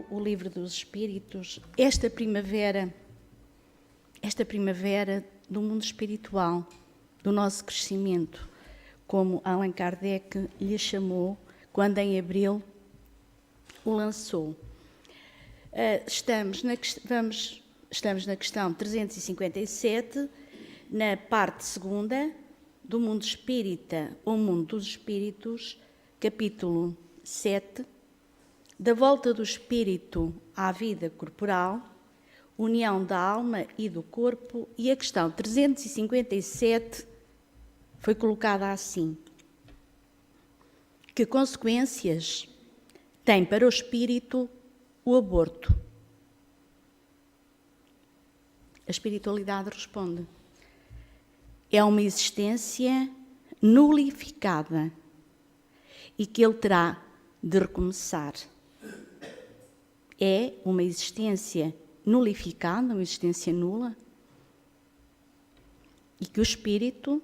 o Livro dos Espíritos, esta primavera do mundo espiritual, do nosso crescimento, como Allan Kardec lhe chamou quando em abril o lançou. Estamos na questão 357, na parte segunda do Mundo Espírita, o Mundo dos Espíritos, capítulo 7, da volta do espírito à vida corporal, união da alma e do corpo, e a questão 357 foi colocada assim: que consequências tem para o espírito o aborto? A espiritualidade responde: é uma existência nulificada e que ele terá de recomeçar. É uma existência nulificada, uma existência nula, e que o espírito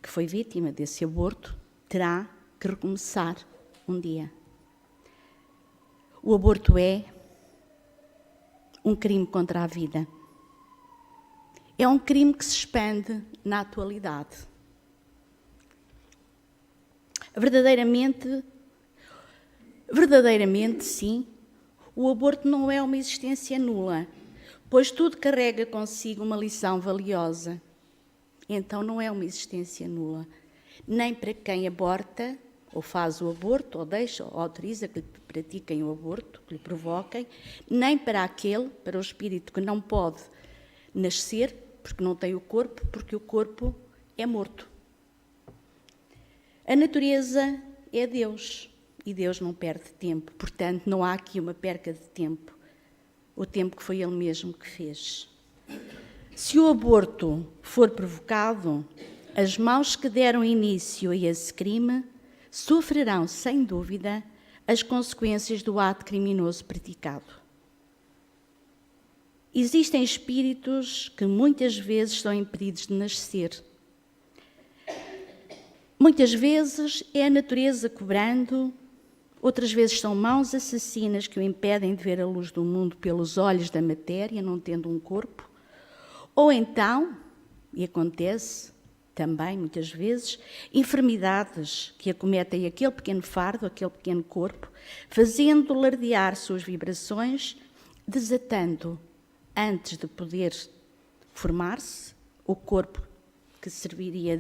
que foi vítima desse aborto terá que recomeçar um dia. O aborto é um crime contra a vida. É um crime que se expande na atualidade. Verdadeiramente, sim, o aborto não é uma existência nula, pois tudo carrega consigo uma lição valiosa. Então não é uma existência nula, nem para quem aborta, ou faz o aborto, ou deixa, ou autoriza que pratiquem o aborto, que lhe provoquem, nem para o espírito que não pode nascer, porque não tem o corpo, porque o corpo é morto. A natureza é Deus, e Deus não perde tempo, portanto não há aqui uma perca de tempo, o tempo que foi Ele mesmo que fez. Se o aborto for provocado, as mãos que deram início a esse crime sofrerão, sem dúvida, as consequências do ato criminoso praticado. Existem espíritos que muitas vezes são impedidos de nascer. Muitas vezes é a natureza cobrando, outras vezes são mãos assassinas que o impedem de ver a luz do mundo pelos olhos da matéria, não tendo um corpo. Ou então, e acontece também muitas vezes, enfermidades que acometem aquele pequeno fardo, aquele pequeno corpo, fazendo lardear suas vibrações, desatando, antes de poder formar-se, o corpo que serviria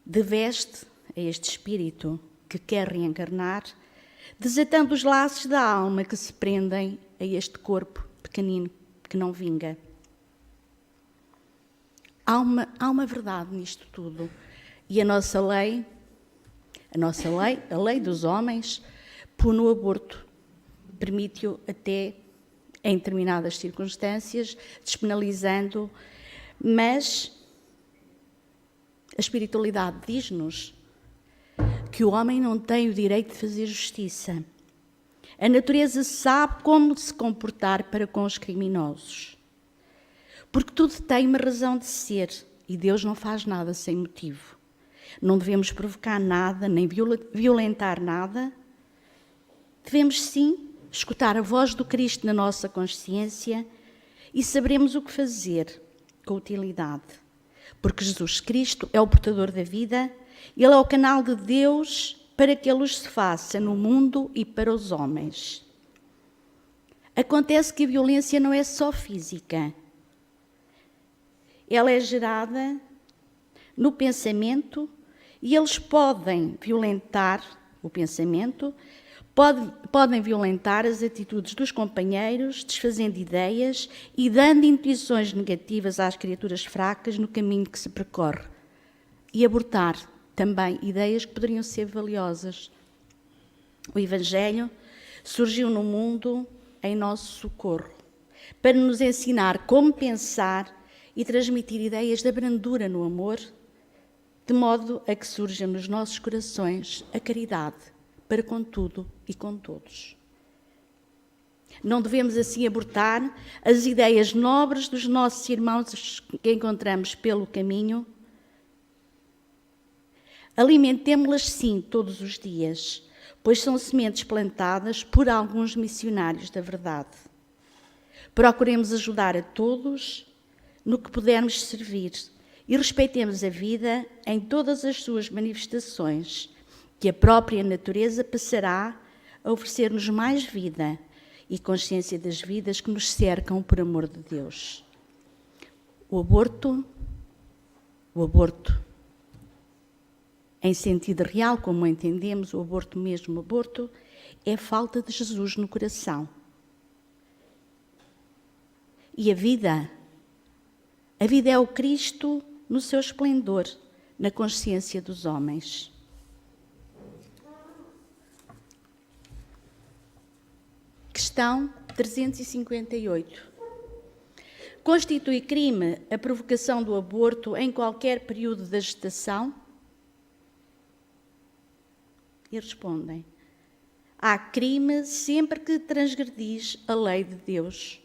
de veste a este espírito que quer reencarnar, desatando os laços da alma que se prendem a este corpo pequenino que não vinga. Há uma verdade nisto tudo. E a lei dos homens, pune o aborto, permite-o até em determinadas circunstâncias, despenalizando, mas a espiritualidade diz-nos que o homem não tem o direito de fazer justiça. A natureza sabe como se comportar para com os criminosos. Porque tudo tem uma razão de ser e Deus não faz nada sem motivo. Não devemos provocar nada, nem violentar nada. Devemos, sim, escutar a voz do Cristo na nossa consciência e saberemos o que fazer com utilidade. Porque Jesus Cristo é o portador da vida, Ele é o canal de Deus para que a luz se faça no mundo e para os homens. Acontece que a violência não é só física. Ela é gerada no pensamento e eles podem violentar o pensamento, podem violentar as atitudes dos companheiros, desfazendo ideias e dando intuições negativas às criaturas fracas no caminho que se percorre. E abortar também ideias que poderiam ser valiosas. O Evangelho surgiu no mundo em nosso socorro, para nos ensinar como pensar e transmitir ideias da brandura no amor, de modo a que surja nos nossos corações a caridade para com tudo e com todos. Não devemos assim abortar as ideias nobres dos nossos irmãos que encontramos pelo caminho. Alimentemo-las sim todos os dias, pois são sementes plantadas por alguns missionários da verdade. Procuremos ajudar a todos no que pudermos servir e respeitemos a vida em todas as suas manifestações, que a própria natureza passará a oferecer-nos mais vida e consciência das vidas que nos cercam por amor de Deus. O aborto, em sentido real, como entendemos, o aborto mesmo, o aborto, é a falta de Jesus no coração. E a vida é o Cristo no seu esplendor, na consciência dos homens. Questão 358. Constitui crime a provocação do aborto em qualquer período da gestação? E respondem: há crime sempre que transgredis a lei de Deus.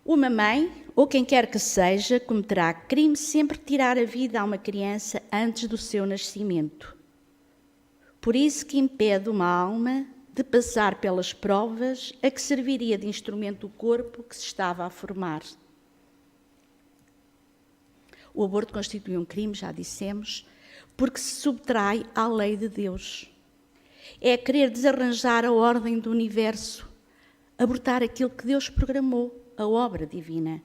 Uma mãe, ou quem quer que seja, cometerá crime sempre que tirar a vida a uma criança antes do seu nascimento. Por isso que impede uma alma de passar pelas provas a que serviria de instrumento o corpo que se estava a formar. O aborto constitui um crime, já dissemos, porque se subtrai à lei de Deus. É querer desarranjar a ordem do universo, abortar aquilo que Deus programou, a obra divina.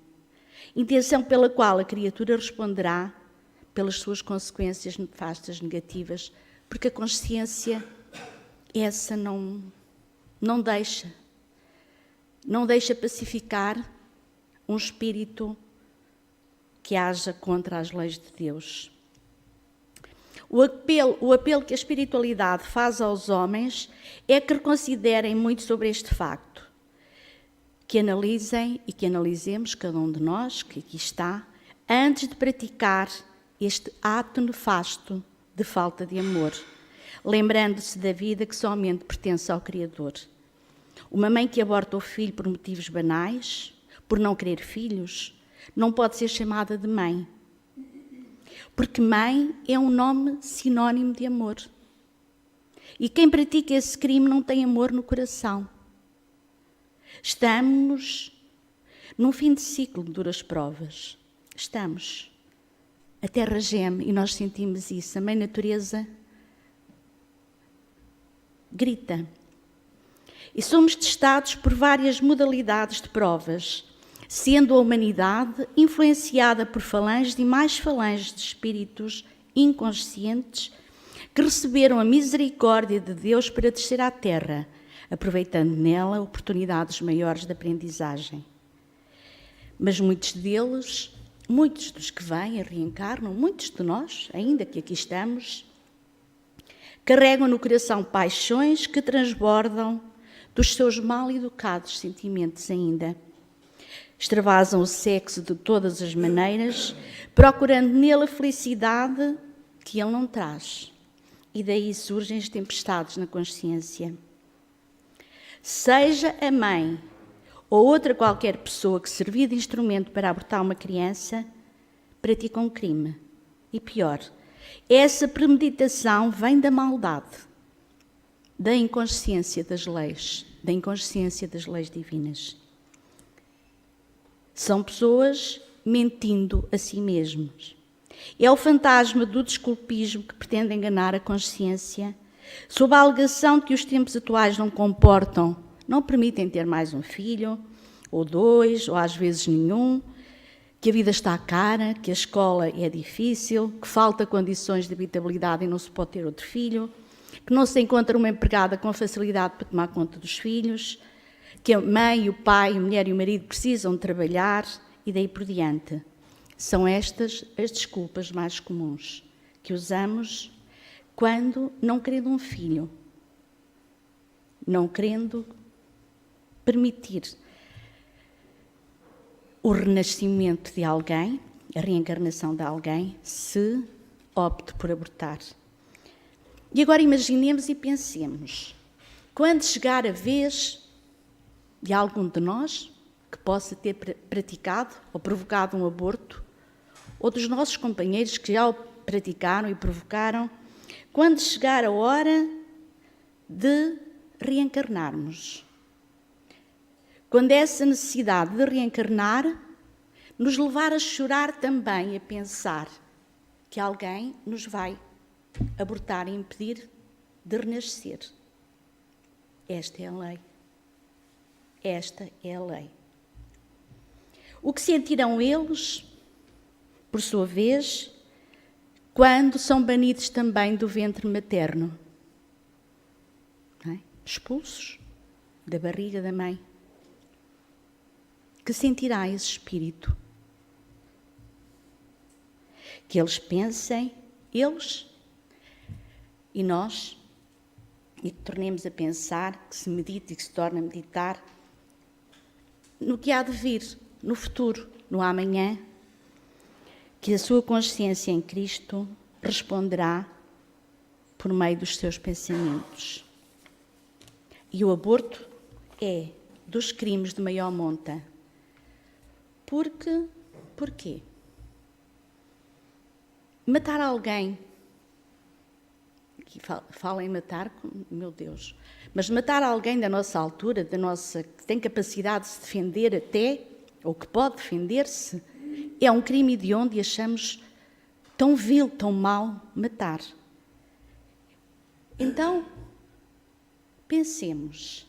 Intenção pela qual a criatura responderá pelas suas consequências nefastas, negativas, porque a consciência essa não deixa pacificar um espírito que haja contra as leis de Deus. O apelo que a espiritualidade faz aos homens é que reconsiderem muito sobre este facto, que analisem e que analisemos, cada um de nós, que aqui está, antes de praticar este ato nefasto de falta de amor, lembrando-se da vida que somente pertence ao Criador. Uma mãe que aborta o filho por motivos banais, por não querer filhos, não pode ser chamada de mãe, porque mãe é um nome sinónimo de amor. E quem pratica esse crime não tem amor no coração. Estamos num fim de ciclo de duras provas. Estamos. A terra geme e nós sentimos isso. A Mãe Natureza grita. E somos testados por várias modalidades de provas, sendo a humanidade influenciada por falanges e mais falanges de espíritos inconscientes que receberam a misericórdia de Deus para descer à terra, aproveitando nela oportunidades maiores de aprendizagem. Mas muitos deles, muitos dos que vêm e reencarnam, muitos de nós, ainda que aqui estamos, carregam no coração paixões que transbordam dos seus mal educados sentimentos ainda. Extravasam o sexo de todas as maneiras, procurando nele a felicidade que ele não traz. E daí surgem as tempestades na consciência. Seja a mãe ou outra qualquer pessoa que servir de instrumento para abortar uma criança, pratica um crime. E pior, essa premeditação vem da maldade, da inconsciência das leis divinas. São pessoas mentindo a si mesmos. É o fantasma do desculpismo que pretende enganar a consciência, sob a alegação de que os tempos atuais não permitem ter mais um filho, ou dois, ou às vezes nenhum, que a vida está cara, que a escola é difícil, que falta condições de habitabilidade e não se pode ter outro filho, que não se encontra uma empregada com facilidade para tomar conta dos filhos, que a mãe, o pai, a mulher e o marido precisam de trabalhar e daí por diante. São estas as desculpas mais comuns que usamos quando, não querendo um filho, não querendo permitir o renascimento de alguém, a reencarnação de alguém, se opte por abortar. E agora imaginemos e pensemos, quando chegar a vez de algum de nós que possa ter praticado ou provocado um aborto, ou dos nossos companheiros que já o praticaram e provocaram, quando chegar a hora de reencarnarmos. Quando essa necessidade de reencarnar nos levar a chorar também, a pensar que alguém nos vai abortar e impedir de renascer. Esta é a lei. Esta é a lei. O que sentirão eles, por sua vez, quando são banidos também do ventre materno? Não é? Expulsos da barriga da mãe. Que sentirá esse espírito? Que eles pensem, eles e nós, e que tornemos a pensar, que se medite e que se torne a meditar no que há de vir, no futuro, no amanhã, que a sua consciência em Cristo responderá por meio dos seus pensamentos. E o aborto é dos crimes de maior monta. Porquê? Matar alguém, aqui fala em matar, meu Deus, mas matar alguém da nossa altura, que tem capacidade de se defender até, ou que pode defender-se, é um crime de onde achamos tão vil, tão mau matar. Então, pensemos,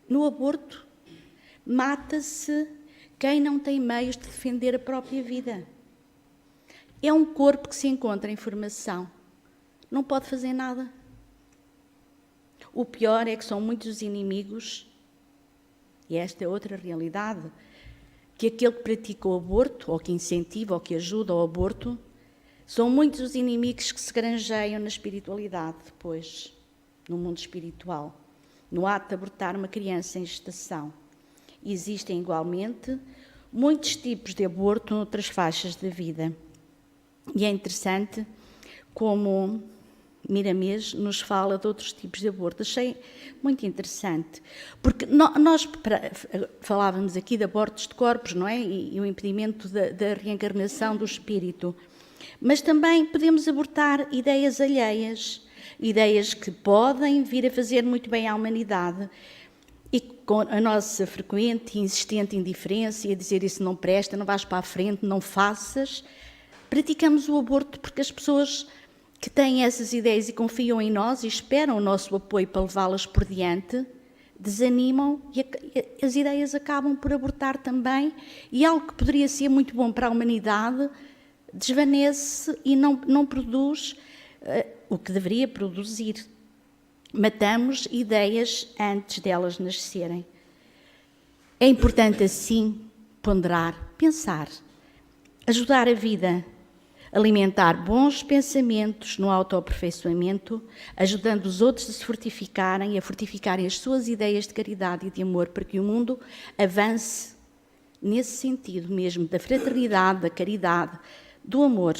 no aborto, mata-se quem não tem meios de defender a própria vida. É um corpo que se encontra em formação. Não pode fazer nada. O pior é que são muitos os inimigos, e esta é outra realidade, que aquele que pratica o aborto, ou que incentiva, ou que ajuda ao aborto, são muitos os inimigos que se granjeiam na espiritualidade depois, no mundo espiritual, no ato de abortar uma criança em gestação. Existem igualmente muitos tipos de aborto noutras faixas da vida. E é interessante como Miramês nos fala de outros tipos de aborto. Achei muito interessante, porque nós falávamos aqui de abortos de corpos, não é? E o impedimento da reencarnação do espírito. Mas também podemos abortar ideias alheias, ideias que podem vir a fazer muito bem à humanidade. E com a nossa frequente e insistente indiferença e a dizer isso não presta, não vais para a frente, não faças, praticamos o aborto porque as pessoas que têm essas ideias e confiam em nós e esperam o nosso apoio para levá-las por diante, desanimam e as ideias acabam por abortar também, e algo que poderia ser muito bom para a humanidade desvanece e não produz o que deveria produzir. Matamos ideias antes delas nascerem. É importante, assim, ponderar, pensar, ajudar a vida, alimentar bons pensamentos no autoaperfeiçoamento, ajudando os outros a se fortificarem, a fortificarem as suas ideias de caridade e de amor, para que o mundo avance nesse sentido mesmo, da fraternidade, da caridade, do amor.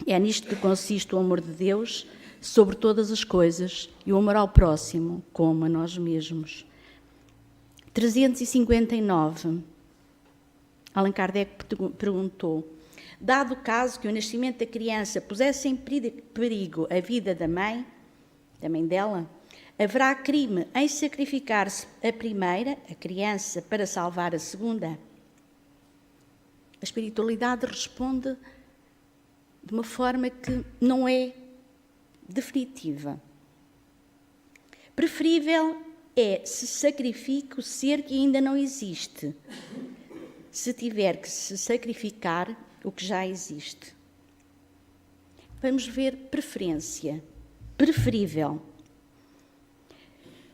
É nisto que consiste o amor de Deus sobre todas as coisas e o amor ao próximo, como a nós mesmos. 359. Allan Kardec perguntou: dado o caso que o nascimento da criança pusesse em perigo a vida da mãe dela, haverá crime em sacrificar-se a primeira, a criança, para salvar a segunda? A espiritualidade responde de uma forma que não é definitiva. Preferível é se sacrifique o ser que ainda não existe, se tiver que se sacrificar o que já existe. Vamos ver preferência, preferível.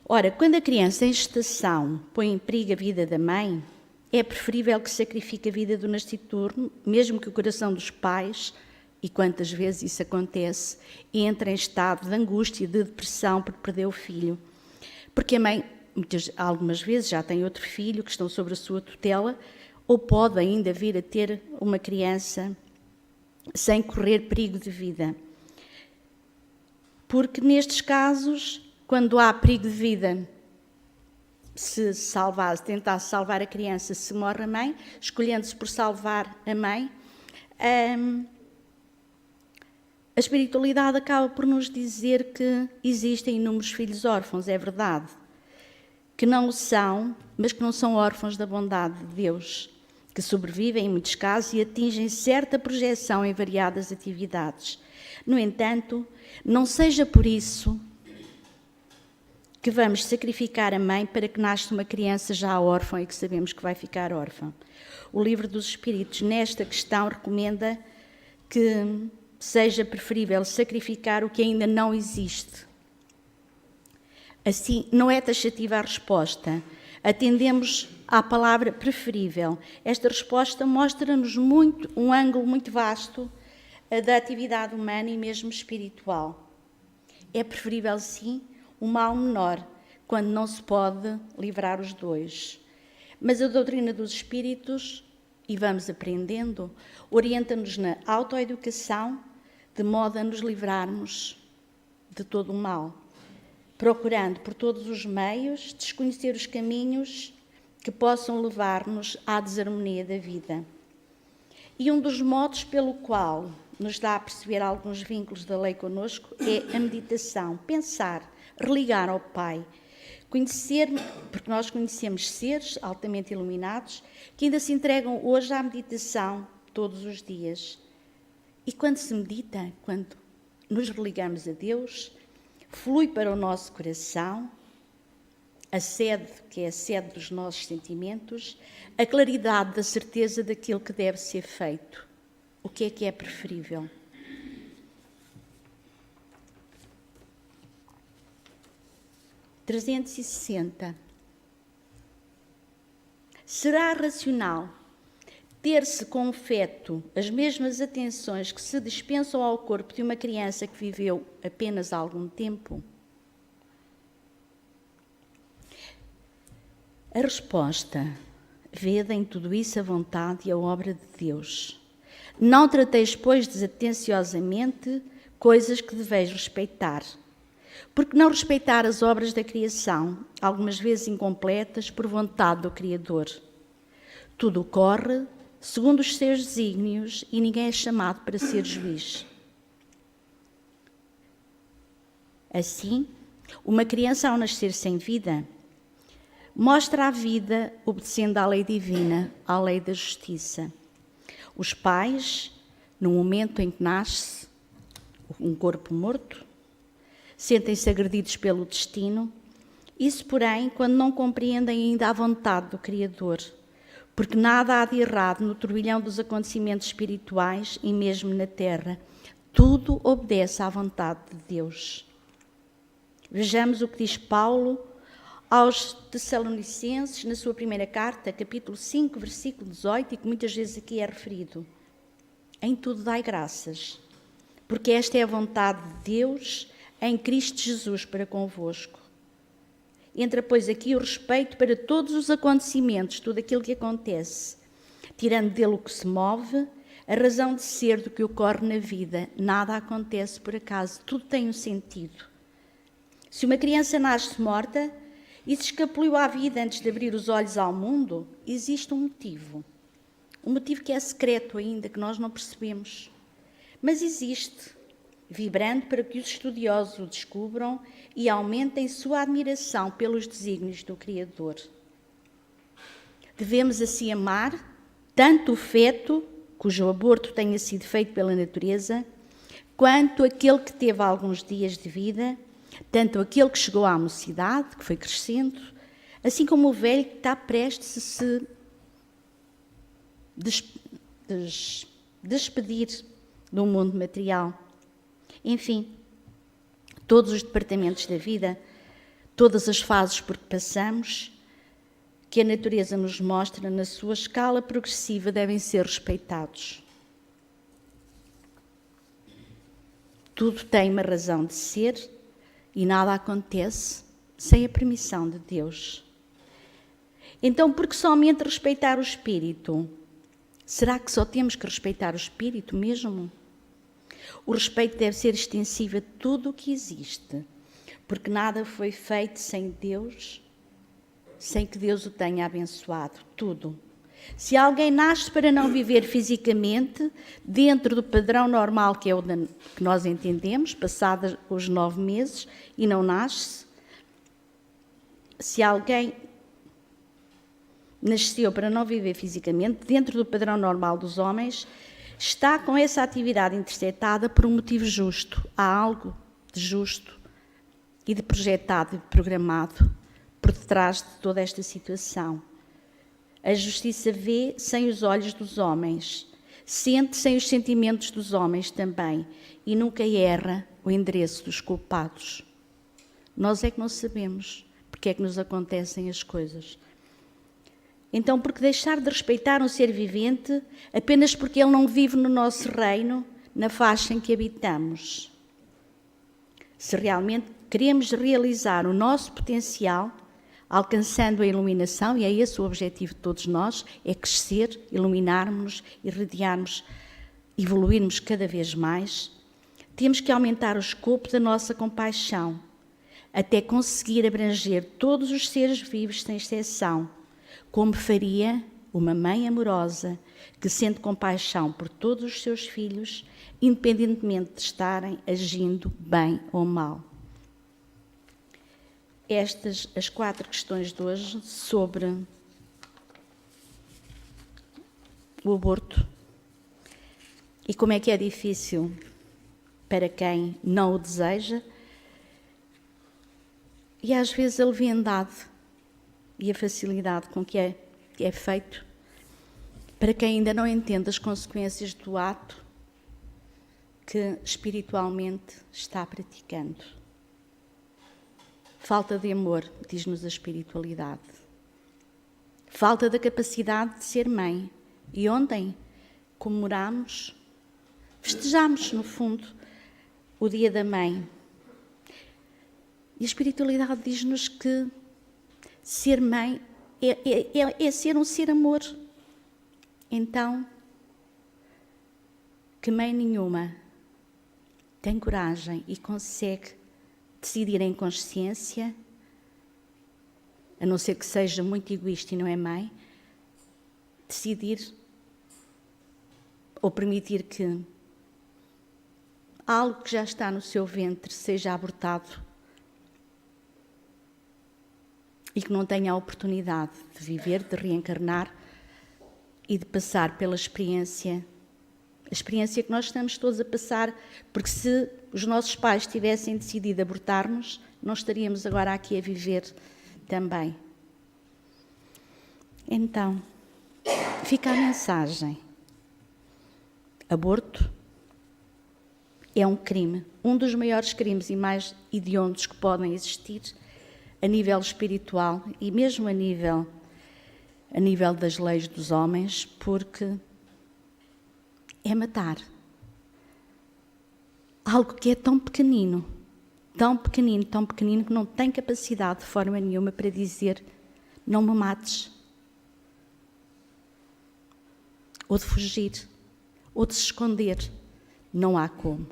Ora, quando a criança em gestação põe em perigo a vida da mãe, é preferível que sacrifique a vida do nasciturno, mesmo que o coração dos pais, e quantas vezes isso acontece, entre em estado de angústia e de depressão por perder o filho. Porque a mãe, algumas vezes, já tem outro filho que estão sobre a sua tutela, ou pode ainda vir a ter uma criança sem correr perigo de vida. Porque nestes casos, quando há perigo de vida, se tentasse salvar a criança, se morre a mãe, escolhendo-se por salvar a mãe, A espiritualidade acaba por nos dizer que existem inúmeros filhos órfãos, é verdade. Que não o são, mas que não são órfãos da bondade de Deus, que sobrevivem em muitos casos e atingem certa projeção em variadas atividades. No entanto, não seja por isso que vamos sacrificar a mãe para que nasça uma criança já órfã e que sabemos que vai ficar órfã. O Livro dos Espíritos, nesta questão, recomenda que seja preferível sacrificar o que ainda não existe. Assim, não é taxativa a resposta. Atendemos à palavra preferível. Esta resposta mostra-nos um ângulo muito vasto da atividade humana e mesmo espiritual. É preferível, sim, um mal menor, quando não se pode livrar os dois. Mas a doutrina dos espíritos, e vamos aprendendo, orienta-nos na autoeducação, de modo a nos livrarmos de todo o mal, procurando por todos os meios desconhecer os caminhos que possam levar-nos à desarmonia da vida. E um dos modos pelo qual nos dá a perceber alguns vínculos da lei connosco é a meditação, pensar, religar ao Pai, conhecer, porque nós conhecemos seres altamente iluminados que ainda se entregam hoje à meditação todos os dias. E quando se medita, quando nos religamos a Deus, flui para o nosso coração a sede, que é a sede dos nossos sentimentos, a claridade da certeza daquilo que deve ser feito. O que é preferível? (360) Será racional ter-se com o feto as mesmas atenções que se dispensam ao corpo de uma criança que viveu apenas algum tempo? A resposta: vede em tudo isso a vontade e a obra de Deus. Não trateis, pois, desatenciosamente coisas que deveis respeitar. Porque não respeitar as obras da criação, algumas vezes incompletas por vontade do Criador? Tudo ocorre segundo os seus desígnios e ninguém é chamado para ser juiz. Assim, uma criança ao nascer sem vida, mostra a vida obedecendo à lei divina, à lei da justiça. Os pais, no momento em que nasce um corpo morto, sentem-se agredidos pelo destino, isso, porém, quando não compreendem ainda a vontade do Criador, porque nada há de errado no turbilhão dos acontecimentos espirituais e mesmo na Terra. Tudo obedece à vontade de Deus. Vejamos o que diz Paulo aos Tessalonicenses, na sua primeira carta, capítulo 5, versículo 18, e que muitas vezes aqui é referido. Em tudo dai graças, porque esta é a vontade de Deus em Cristo Jesus para convosco. Entra, pois, aqui o respeito para todos os acontecimentos, tudo aquilo que acontece, tirando dele o que se move, a razão de ser do que ocorre na vida. Nada acontece por acaso, tudo tem um sentido. Se uma criança nasce morta e se escapuliu à vida antes de abrir os olhos ao mundo, existe um motivo. Um motivo que é secreto ainda, que nós não percebemos. Mas existe, vibrando para que os estudiosos o descubram e aumentem sua admiração pelos desígnios do Criador. Devemos assim amar tanto o feto, cujo aborto tenha sido feito pela natureza, quanto aquele que teve alguns dias de vida, tanto aquele que chegou à mocidade, que foi crescendo, assim como o velho que está prestes a se despedir do mundo material. Enfim, todos os departamentos da vida, todas as fases por que passamos, que a natureza nos mostra na sua escala progressiva, devem ser respeitados. Tudo tem uma razão de ser e nada acontece sem a permissão de Deus. Então, por que somente respeitar o Espírito? Será que só temos que respeitar o Espírito mesmo? O respeito deve ser extensivo a tudo o que existe, porque nada foi feito sem Deus, sem que Deus o tenha abençoado. Tudo. Se alguém nasce para não viver fisicamente, dentro do padrão normal, que é o que nós entendemos, passados os 9 meses, e não nasce, se alguém nasceu para não viver fisicamente, dentro do padrão normal dos homens, está com essa atividade interceptada por um motivo justo. Há algo de justo e de projetado e de programado por detrás de toda esta situação. A justiça vê sem os olhos dos homens, sente sem os sentimentos dos homens também, e nunca erra o endereço dos culpados. Nós é que não sabemos porque é que nos acontecem as coisas. Então, por que deixar de respeitar um ser vivente apenas porque ele não vive no nosso reino, na faixa em que habitamos? Se realmente queremos realizar o nosso potencial, alcançando a iluminação, e é esse o objetivo de todos nós, é crescer, iluminarmos-nos, irradiarmos, evoluirmos cada vez mais, temos que aumentar o escopo da nossa compaixão, até conseguir abranger todos os seres vivos sem exceção, como faria uma mãe amorosa que sente compaixão por todos os seus filhos, independentemente de estarem agindo bem ou mal. Estas as 4 questões de hoje sobre o aborto e como é que é difícil para quem não o deseja e às vezes a leviandade e a facilidade com que é feito para quem ainda não entende as consequências do ato que espiritualmente está praticando. Falta de amor, diz-nos a espiritualidade. Falta da capacidade de ser mãe. E ontem comemoramos, festejamos, no fundo, o Dia da Mãe. E a espiritualidade diz-nos que ser mãe é ser um ser amor. Então, que mãe nenhuma tem coragem e consegue decidir em consciência, a não ser que seja muito egoísta e não é mãe, decidir ou permitir que algo que já está no seu ventre seja abortado e que não tenha a oportunidade de viver, de reencarnar e de passar pela experiência, a experiência que nós estamos todos a passar, porque se os nossos pais tivessem decidido abortar-nos, não estaríamos agora aqui a viver também. Então, fica a mensagem. Aborto é um crime, um dos maiores crimes e mais hediondos que podem existir a nível espiritual e mesmo a nível das leis dos homens, porque é matar algo que é tão pequenino, que não tem capacidade de forma nenhuma para dizer não me mates, ou de fugir, ou de se esconder. Não há como.